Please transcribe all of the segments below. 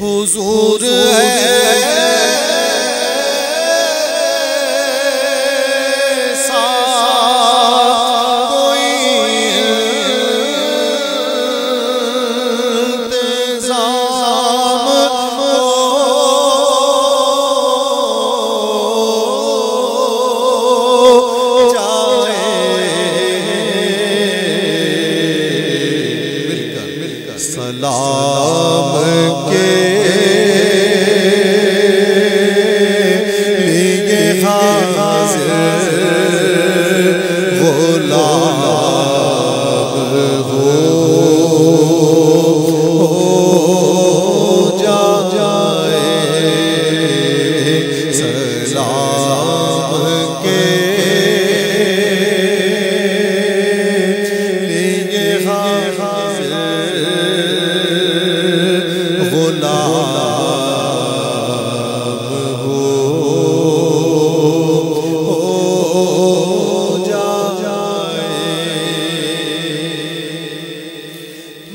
हुजूर ऐसा कोई इंतजाम हो जाए मिलकर सलाम के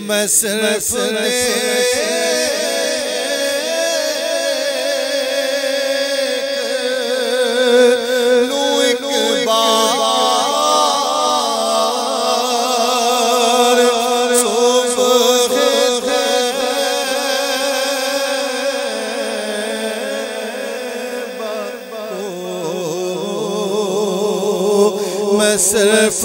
मैं सिर्फ लूं एक बार सुबह मैं सिर्फ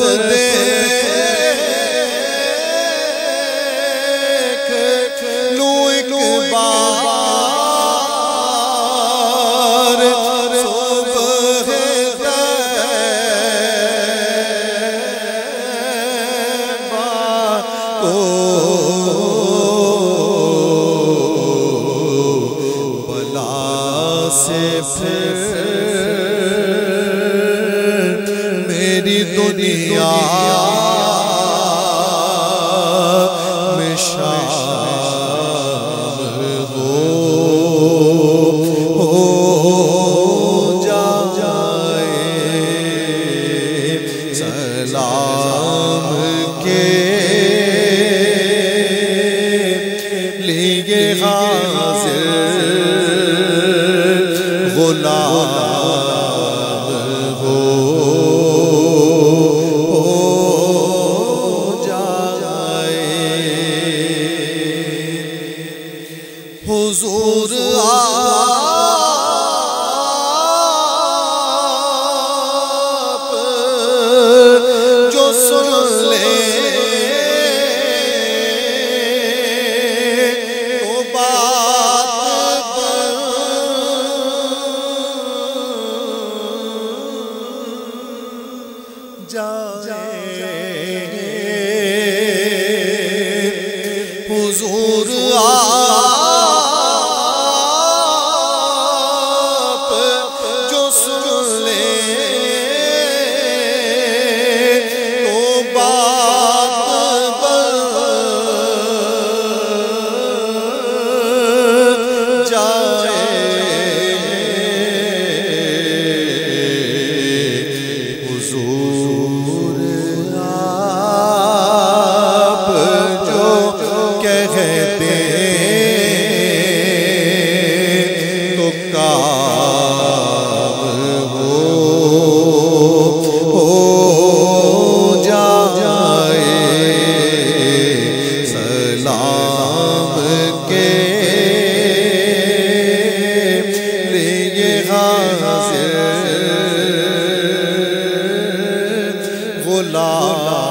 मेरी दुनिया में शामिल हो जाए सलाम के लिए हाजिर गुलाम हो जाए हुजूर आप जो सुन ले तो बात जाए हुजूर आप जो सुन ले तो बात जाए हुजूर आप जो कहते तो काम हो जाए सलाम के लिए गुलाम